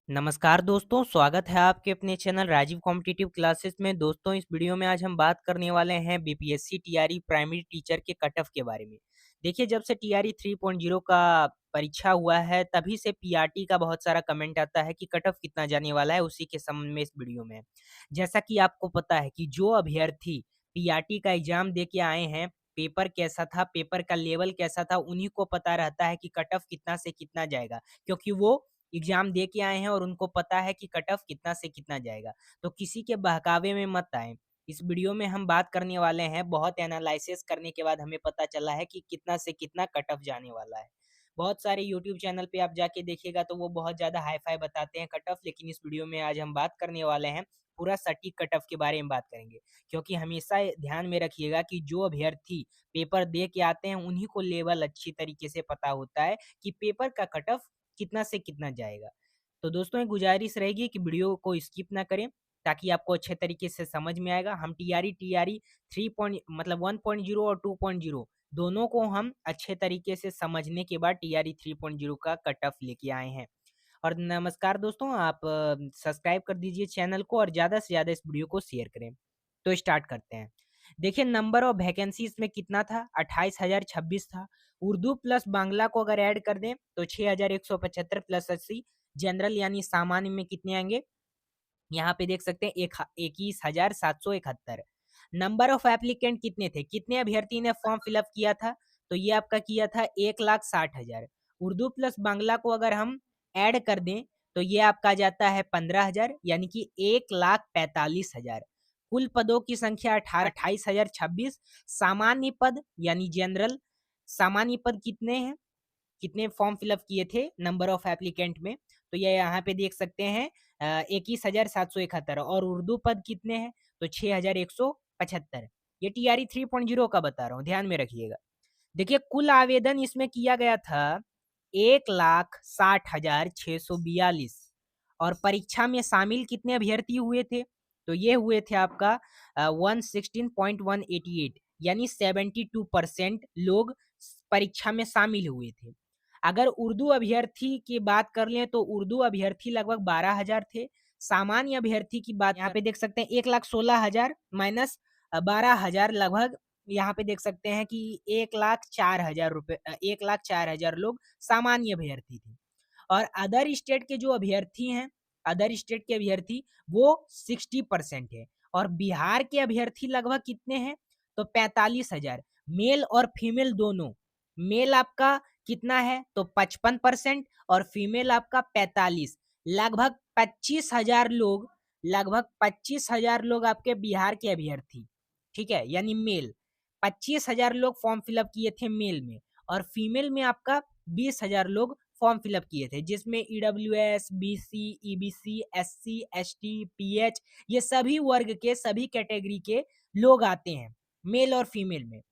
नमस्कार दोस्तों, स्वागत है आपके अपने चैनल राजीव कॉम्पिटिटिव क्लासेस में। दोस्तों, इस वीडियो में आज हम बात करने वाले हैं बीपीएससी टीआरई प्राइमरी टीचर के कट ऑफ के बारे में। देखिए, जब से टीआरई 3.0 का परीक्षा हुआ है, तभी से पीआरटी का बहुत सारा कमेंट आता है कि कट ऑफ कितना जाने वाला है, उसी के संबंध में इस वीडियो में। जैसा कि आपको पता है कि जो अभ्यर्थी पीआरटी का एग्जाम दे के आए हैं, पेपर कैसा था, पेपर का लेवल कैसा था, उन्हीं को पता रहता है कि कट ऑफ कितना से कितना जाएगा, क्योंकि वो एग्जाम दे के आए हैं और उनको पता है कि कट ऑफ कितना से कितना जाएगा। तो किसी के बहकावे में मत आए। इस वीडियो में हम बात करने वाले हैं, बहुत एनालिसिस करने के बाद हमें पता चला है कि कितना से कितना कट ऑफ जाने वाला है। बहुत सारे यूट्यूब चैनल पे आप जाके देखिएगा तो वो बहुत ज़्यादा हाई फाई बताते हैं कट ऑफ, लेकिन इस वीडियो में आज हम बात करने वाले हैं पूरा सटीक कट ऑफ के बारे में बात करेंगे। क्योंकि हमेशा ध्यान में रखिएगा कि जो अभ्यर्थी पेपर दे के आते हैं, उन्हीं को लेवल अच्छी तरीके से पता होता है कि पेपर का कट ऑफ कितना से कितना जाएगा। तो दोस्तों, एक गुजारिश रहेगी कि वीडियो को स्किप ना करें, ताकि आपको अच्छे तरीके से समझ में आएगा। हम टीआरई 3 पॉइंट मतलब 1.0 और 2.0 दोनों को हम अच्छे तरीके से समझने के बाद टीआरई 3.0 का कट ऑफ लेके आए हैं। और नमस्कार दोस्तों, आप सब्सक्राइब कर दीजिए चैनल को और ज़्यादा से ज़्यादा इस वीडियो को शेयर करें। तो स्टार्ट करते हैं। देखिए, नंबर ऑफ वैकेंसी इसमें कितना था, 28,026 था। उर्दू प्लस बांग्ला को अगर ऐड कर दें तो 6,175 प्लस 80। जनरल यानी सामान्य में कितने आएंगे, यहाँ पे देख सकते हैं 21,771। नंबर ऑफ एप्लीकेंट कितने थे, कितने अभ्यर्थी ने फॉर्म फिलअप किया था, तो ये आपका किया था 1,60,000। उर्दू प्लस बांग्ला को अगर हम ऐड कर दें तो ये आपका जाता है 15,000, यानी कि 1,45,000। कुल पदों की संख्या 28,026। सामान्य पद यानी जनरल, सामान्य पद कितने हैं, कितने फॉर्म फिलअप किए थे नंबर ऑफ एप्लीकेंट में, तो ये यहाँ पे देख सकते हैं 21,771। और उर्दू पद कितने हैं, तो 6,175। ये टीआरई 3.0 का बता रहा हूँ, ध्यान में रखिएगा। देखिए, कुल आवेदन इसमें किया गया था 1,60,642। और परीक्षा में शामिल कितने अभ्यर्थी हुए थे, तो ये हुए थे आपका 116.188, यानी 72% लोग परीक्षा में शामिल हुए थे। अगर उर्दू अभ्यर्थी की बात कर लें तो उर्दू अभ्यर्थी लगभग 12,000 थे। सामान्य अभ्यर्थी की बात यहाँ पे देख सकते हैं 1,16,000 माइनस 12,000, लगभग यहाँ पे देख सकते हैं कि 1,04,000 रुपए 1,04,000 लोग सामान्य अभ्यर्थी थे। और अदर स्टेट के जो अभ्यर्थी हैं, अदर स्टेट के अभ्यर्थी वो 60% है। और बिहार के अभ्यर्थी लगभग कितने हैं, तो 45,000। मेल और फीमेल दोनों, मेल आपका कितना है, तो 55% और फीमेल आपका 45। लगभग 25,000 लोग, लगभग 25,000 लोग आपके बिहार के अभ्यर्थी, ठीक है, यानी मेल 25,000 लोग फॉर्म फिलअप किए थे मेल में। और फीमेल में आपका 20,000 लोग फॉर्म फिलअप किए थे, जिसमें EWS, BC, EBC, SC, ST, pH, ये सभी वर्ग के, सभी कैटेगरी के लोग आते हैं मेल और फीमेल में।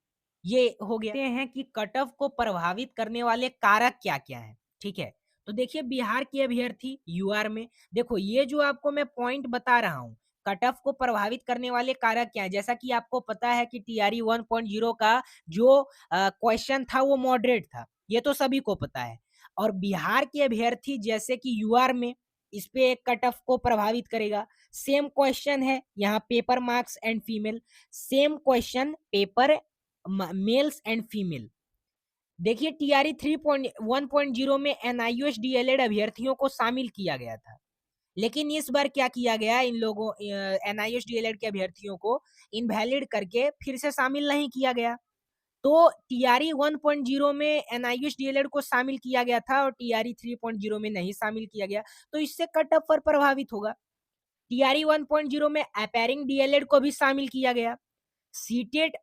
ये हो गया। देखते हैं कि कट ऑफ को प्रभावित करने वाले कारक क्या क्या हैं, ठीक है। तो देखिए, बिहार के अभ्यर्थी यूआर में, देखो ये जो आपको मैं पॉइंट बता रहा हूँ, कट ऑफ को प्रभावित करने वाले कारक क्या है, जैसा कि आपको पता है कि टीआरई 1.0 का जो क्वेश्चन था वो मॉडरेट था, ये तो सभी को पता है। और बिहार के अभ्यर्थी जैसे कि यूआर में, इस पे एक कट ऑफ को प्रभावित करेगा। सेम क्वेश्चन है यहाँ, paper marks and female, same question paper mails and female. देखिए, टीआरई 3.1.0 में एनआईयूएस डीएलएड अभ्यर्थियों को शामिल किया गया था, लेकिन इस बार क्या किया गया, इन लोगों एनआईयूएस डीएलएड के अभ्यर्थियों को इनवैलिड करके फिर से शामिल नहीं किया गया। तो टीआरई 1.0 में एनआईयूएस डीएलएड को शामिल किया गया था और टीआरई 3.0 में नहीं शामिल किया गया, तो इससे कट ऑफ पर प्रभावित होगा। टीआरई 1.0 में अपेयरिंग डीएलएड को भी शामिल किया गया। सीटेट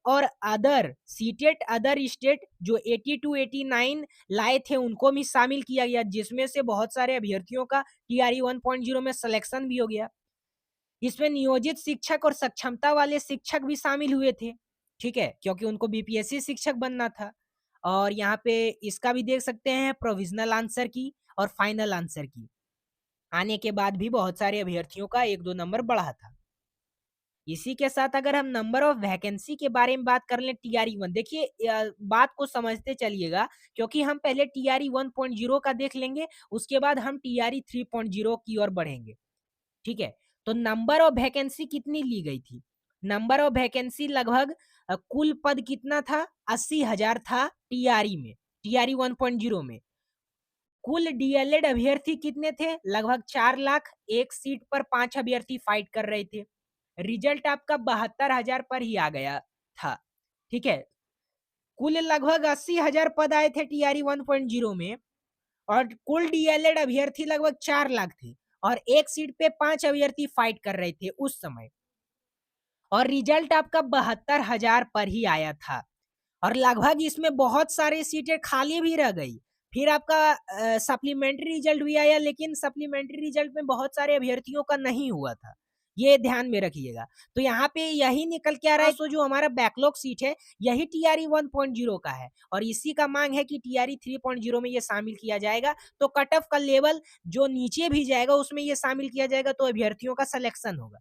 अदर स्टेट जो 80 टू 89 लाए थे उनको भी शामिल किया गया, जिसमें से बहुत सारे अभ्यर्थियों का टीआरई 1.0 में सिलेक्शन भी हो गया। इसमें नियोजित शिक्षक और सक्षमता वाले शिक्षक भी शामिल हुए थे, ठीक है, क्योंकि उनको बीपीएससी शिक्षक बनना था। और यहाँ पे इसका भी देख सकते हैं प्रोविजनल आंसर की और फाइनल आंसर की आने के बाद भी बहुत सारे अभ्यर्थियों का 1-2 नंबर बढ़ा था। इसी के साथ अगर हम नंबर ऑफ वैकेंसी के बारे में बात कर लें टीआरई 1, देखिए बात को समझते चलिएगा, क्योंकि हम पहले टीआरई 1.0 का देख लेंगे, उसके बाद हम टीआरई 3.0 की ओर बढ़ेंगे। ठीक है, तो नंबर ऑफ वैकेंसी कितनी ली गई थी? नंबर ऑफ वैकेंसी लगभग कुल पद कितना था? 80,000 था टीआरई में, टीआरई 1.0 में। कुल डीएलएड अभ्यर्थी कितने थे? लगभग 4 लाख। एक सीट पर 5 अभ्यर्थी फाइट कर रहे थे। रिजल्ट आपका 72,000 पर ही आ गया था। ठीक है, कुल लगभग 80,000 पद आए थे टीआरई 1.0 में, और कुल डीएलएड अभ्यर्थी लगभग 4 लाख थे, और एक सीट पे 5 अभ्यर्थी फाइट कर रहे थे उस समय, और रिजल्ट आपका 72,000 पर ही आया था। और लगभग इसमें बहुत सारी सीटें खाली भी रह गई। फिर आपका सप्लीमेंट्री रिजल्ट भी आया, लेकिन सप्लीमेंट्री रिजल्ट में बहुत सारे अभ्यर्थियों का नहीं हुआ था। ये ध्यान में रखिएगा। तो यहाँ पे यही निकल के आ रहा है, तो जो हमारा बैकलॉग सीट है यही टीआरई 1.0 का है, और इसी का मांग है कि टीआरई 3.0 में ये शामिल किया जाएगा। तो कट ऑफ का लेवल जो नीचे भी जाएगा उसमें ये शामिल किया जाएगा, तो अभ्यर्थियों का सिलेक्शन होगा।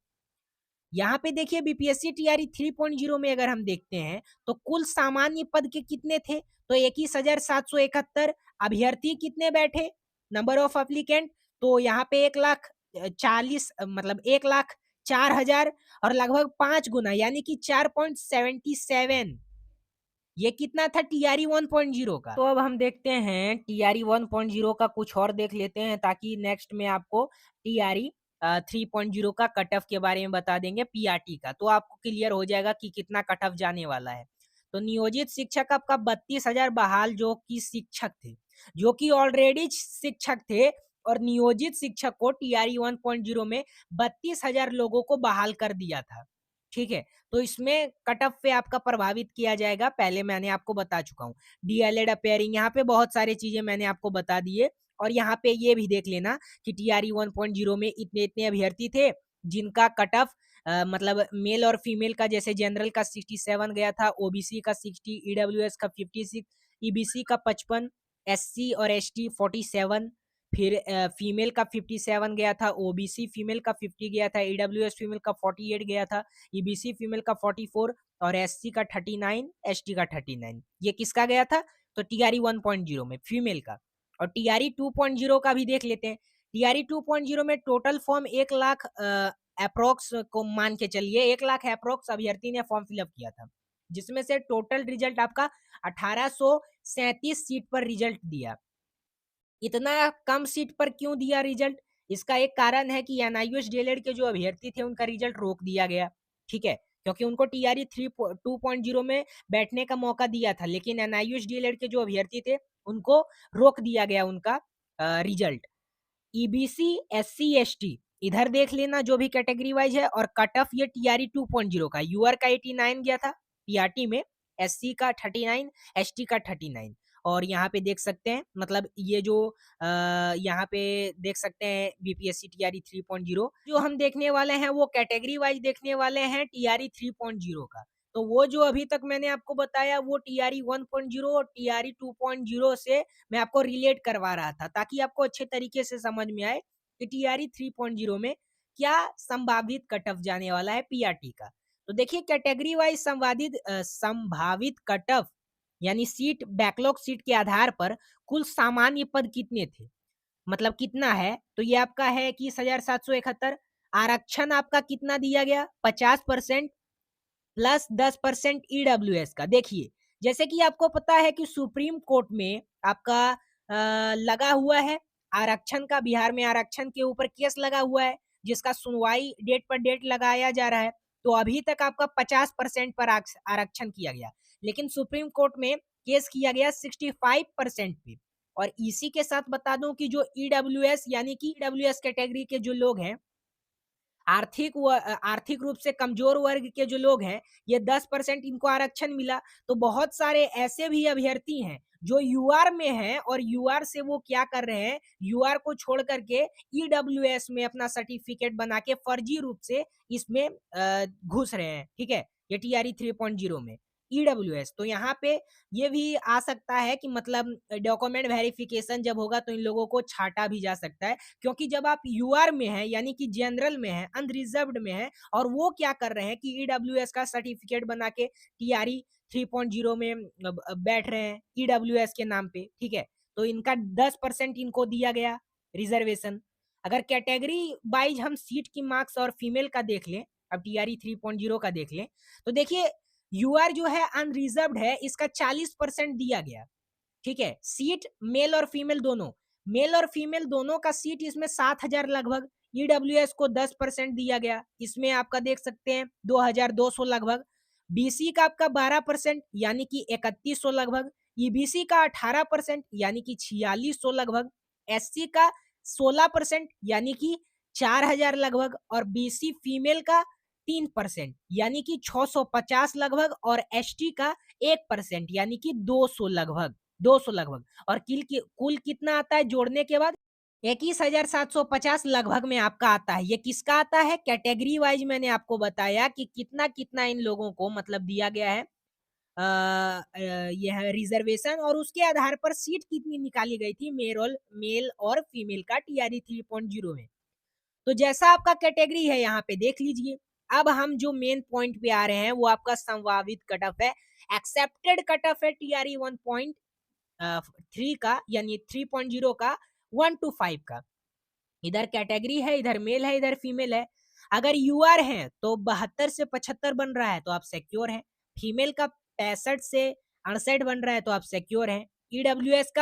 यहाँ पे देखिए बीपीएससी टीआरई 3.0 में अगर हम देखते हैं तो कुल सामान्य पद के कितने थे? तो 21,771। अभ्यर्थी कितने बैठे? नंबर ऑफ एप्लीकेंट, तो यहाँ पे 1,40,000 मतलब 1,04,000, और लगभग 5 गुना यानी कि 4.77। ये कितना था टीआरई 1.0 का। तो अब हम देखते हैं टीआरई 1.0 का कुछ और देख लेते हैं, ताकि नेक्स्ट में आपको टीआरई 3.0 का कट ऑफ के बारे में बता देंगे, पीआरटी का, तो आपको क्लियर हो जाएगा कि कितना कट ऑफ जाने वाला है। तो नियोजित शिक्षक आपका 32,000 बहाल जो कि शिक्षक थे, जो कि ऑलरेडी शिक्षक थे, और नियोजित शिक्षक को टीआरई 1.0 में 32,000 लोगों को बहाल कर दिया था। ठीक है, तो इसमें कट ऑफ पे आपका प्रभावित किया जाएगा, पहले मैंने आपको बता चुका हूँ। डीएलएड अपेयरिंग, यहाँ पे बहुत सारी चीजें मैंने आपको बता दी है। और यहाँ पे ये भी देख लेना कि टीआरई 1.0 में इतने इतने अभ्यर्थी थे जिनका कट ऑफ मतलब मेल और फीमेल का, जैसे जनरल का 67 गया था, ओबीसी का 60, ईडब्ल्यूएस का 56, ईबीसी का 55, एससी और एसटी 47, फिर फीमेल का 57 गया था, ओबीसी फीमेल का 50 गया था, ईडब्ल्यूएस फीमेल का 48 गया था, ईबीसी फीमेल का 44, और एससी का 39, एसटी का 39। ये किसका गया था? तो टीआरई 1.0 में फीमेल का। और टीआरई 2.0 का भी देख लेते हैं। टीआरई 2.0 में टोटल फॉर्म 1 लाख अप्रोक्स को मान के चलिए, 1 लाख अप्रोक्स अभ्यर्थी ने फॉर्म फिलअप किया था, जिसमें से टोटल रिजल्ट आपका 1837 सीट पर रिजल्ट दिया। इतना कम सीट पर क्यों दिया रिजल्ट? इसका एक कारण है कि एनआईयूएस डीएलएड के जो अभ्यर्थी थे उनका रिजल्ट रोक दिया गया। ठीक है, क्योंकि उनको टीआरई 2.0 में बैठने का मौका दिया था, लेकिन एनआईयूएस डीएलएड के जो अभ्यर्थी थे उनको रोक दिया गया उनका रिजल्ट। ईबीसी, एससी, एसटी इधर देख लेना जो भी कैटेगरी वाइज है, और कट ऑफ ये टीआरई 2.0 का, यूआर का 89 गया था पीआरटी में, एससी का 39, एसटी का 39। और यहाँ पे देख सकते हैं, मतलब ये जो यहाँ पे देख सकते हैं बीपीएससी टीआरई 3.0, जो हम देखने वाले हैं वो कैटेगरी वाइज देखने वाले हैं टीआरई 3.0 का। तो वो जो अभी तक मैंने आपको बताया वो टीआरई 1.0 और टीआरई 2.0 से मैं आपको रिलेट करवा रहा था, ताकि आपको अच्छे तरीके से समझ में आए कि टीआरई 3.0 में क्या संभावित कट ऑफ जाने वाला है पीआरटी का। तो देखिए कैटेगरी वाइज संभावित कट ऑफ यानी सीट, बैकलॉग सीट के आधार पर कुल सामान्य पद कितने थे, मतलब कितना है? तो ये आपका है 21,771। आरक्षण आपका कितना दिया गया? 50% प्लस 10% ईडब्ल्यूएस का। देखिए, जैसे कि आपको पता है कि सुप्रीम कोर्ट में आपका लगा हुआ है आरक्षण का, बिहार में आरक्षण के ऊपर केस लगा हुआ है, जिसका सुनवाई डेट पर डेट लगाया जा रहा है। तो अभी तक आपका 50% पर आरक्षण किया गया, लेकिन सुप्रीम कोर्ट में केस किया गया 65% पे। और इसी के साथ बता दूं कि जो ईडब्ल्यूएस यानी कि ईडब्ल्यूएस कैटेगरी के जो लोग हैं, आर्थिक रूप से कमजोर वर्ग के जो लोग हैं, ये 10% इनको आरक्षण मिला। तो बहुत सारे ऐसे भी अभ्यर्थी हैं जो यूआर में हैं, और यूआर से वो क्या कर रहे हैं, यूआर को छोड़ करके ईडब्ल्यूएस में अपना सर्टिफिकेट बना के फर्जी रूप से इसमें घुस रहे हैं। ठीक है, ये टीआरई 3.0 में। ईडब्ल्यूएस। तो यहाँ पे ये भी आ सकता है कि मतलब डॉक्यूमेंट वेरिफिकेशन जब होगा तो इन लोगों को छांटा भी जा सकता है, क्योंकि जब आप यूआर में हैं यानी कि जनरल में हैं, अनरिजर्व्ड में हैं, और वो क्या कर रहे हैं कि ईडब्ल्यूएस का सर्टिफिकेट बना के टीआरई 3.0 में बैठ रहे हैं ईडब्ल्यूएस के नाम पे, ठीक है। तो इनका 10% इनको दिया गया रिजर्वेशन। अगर कैटेगरी वाइज हम सीट की मार्क्स और फीमेल का देख लें, अब टीआरई 3.0 का देख लें, तो देखिए यूआर जो है अनरिजर्व्ड है, इसका 40% दिया गया, ठीक है। सीट मेल और फीमेल दोनों, मेल और फीमेल दोनों का सीट इसमें 7,000 लगभग, ईडब्ल्यूएस को 10% दिया गया, इसमें आपका देख सकते हैं 2,200 लगभग। बीसी का आपका 12% यानी कि 3,100 लगभग, ईबीसी का 18% यानी कि 4,600 लगभग, एससी का 16% यानी कि 4,000 लगभग, और बीसी फीमेल का 3% यानी कि 650 लगभग, और एसटी का 1% यानी कि 200 लगभग, 200 लगभग। और कुल कितना आता है जोड़ने के बाद? 21,750 लगभग में आपका आता है। ये किसका आता है? कैटेगरी वाइज मैंने आपको बताया कि कितना कितना इन लोगों को मतलब दिया गया है, यह रिजर्वेशन, और उसके आधार पर सीट कितनी निकाली गई थी मेल और फीमेल का टीआरई 3.0 में। तो जैसा आपका कैटेगरी है यहाँ पे देख लीजिए। अब हम जो मेन पॉइंट पे आ रहे हैं वो आपका संभावित कट ऑफ है। एक्सेप्टेड कट ऑफ है टीआरई 1.3 का यानी 3.0 का 1 to 5 का। इधर कैटेगरी है, इधर मेल है, इधर फीमेल है। अगर यूआर है तो 72 से 75 बन रहा है तो आप सिक्योर हैं। फीमेल का 65 से 68 बन रहा है तो आप सिक्योर हैं। ईडब्ल्यूएस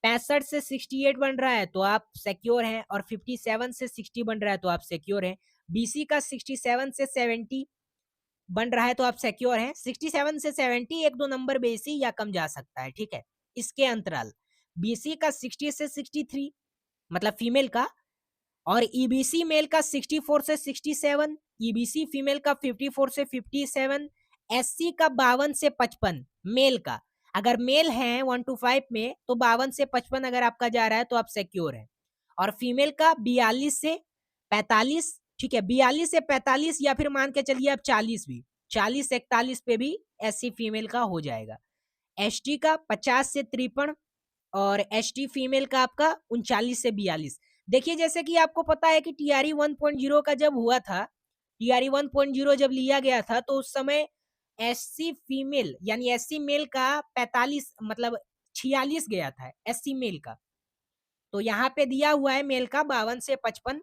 65 से 68 बन रहा है तो आप सिक्योर हैं, और 57 से 60 बन रहा है तो आप सिक्योर हैं। बीसी का 67 से 70 बन रहा है तो आप सिक्योर हैं। 67 से 70 एक दो नंबर बेसी या कम जा सकता है, ठीक है। इसके अंतराल बीसी का 60 से 63 मतलब फीमेल का, और ईबीसी मेल का 64 से 67, ईबीसी फीमेल का 54 से 57, एससी का 52 से 55 मेल का। अगर मेल है 1 to 5 में तो 52 से 55 अगर आपका जा रहा है तो आप सिक्योर हैं। और फीमेल का 42 से 45, ठीक है, 42 से 45 या फिर मान के चलिए आप 40 भी, 40 से 41 पे भी एससी फीमेल का हो जाएगा। एसटी का 50 से 53, और एसटी फीमेल का आपका 39 से 42। देखिए जैसे कि आपको पता है कि टीआरई 1.0 का जब हुआ था, टीआरई 1.0 जब लिया गया था तो उस समय एससी फीमेल यानी एससी मेल का 45 मतलब 46 गया था एससी मेल का। तो यहाँ पे दिया हुआ है मेल का 52 से 55।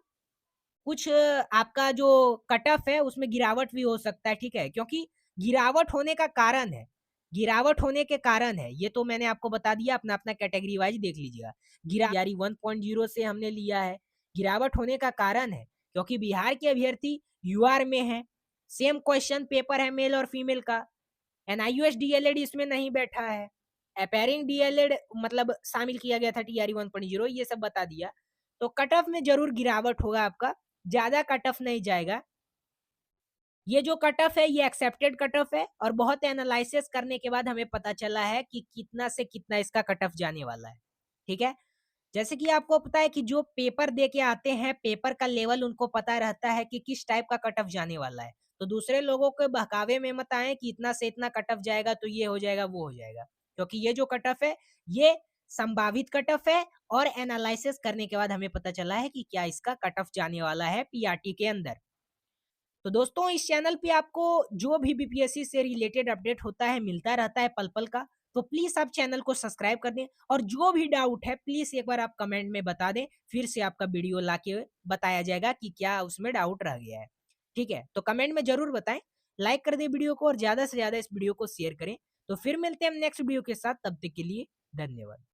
कुछ आपका जो कट ऑफ है उसमें गिरावट भी हो सकता है, ठीक है, क्योंकि गिरावट होने का कारण है, गिरावट होने के कारण है, ये तो मैंने आपको बता दिया। अपना अपना कैटेगरी वाइज देख लीजिएगा। यारी 1.0 से हमने लिया है, गिरावट होने का कारण है क्योंकि बिहार के अभ्यर्थी यूआर में है, सेम क्वेश्चन पेपर है मेल और फीमेल का, एनआईयूएस डीएलएड इसमें नहीं बैठा है, अपेयरिंग डीएलएड मतलब शामिल किया गया था टीआरई 1.0, ये सब बता दिया। तो कट ऑफ में जरूर गिरावट होगा आपका, ज्यादा कट ऑफ नहीं जाएगा। ये जो कट ऑफ है ये एक्सेप्टेड कट ऑफ है, और बहुत एनालिसिस करने के बाद हमें पता चला है कि कितना से कितना इसका कट ऑफ जाने वाला है, ठीक है। जैसे कि आपको पता है कि जो पेपर दे के आते हैं, पेपर का लेवल उनको पता रहता है कि किस टाइप का कट ऑफ जाने वाला है। तो दूसरे लोगों के बहकावे में मत आए कि इतना से इतना कट ऑफ जाएगा तो ये हो जाएगा वो हो जाएगा, क्योंकि ये जो कट ऑफ है ये संभावित कट ऑफ है, और एनालिसिस करने के बाद हमें पता चला है कि क्या इसका कट ऑफ जाने वाला है पीआरटी के अंदर। तो दोस्तों इस चैनल पे आपको जो भी बीपीएससी से रिलेटेड अपडेट होता है मिलता रहता है पल पल का, तो प्लीज आप चैनल को सब्सक्राइब कर दें, और जो भी डाउट है प्लीज एक बार आप कमेंट में बता दें, फिर से आपका वीडियो लाके बताया जाएगा कि क्या उसमें डाउट रह गया है, ठीक है। तो कमेंट में जरूर बताएं, लाइक कर दें वीडियो को, और ज्यादा से ज्यादा इस वीडियो को शेयर करें। तो फिर मिलते हैं नेक्स्ट वीडियो के साथ, तब तक के लिए धन्यवाद।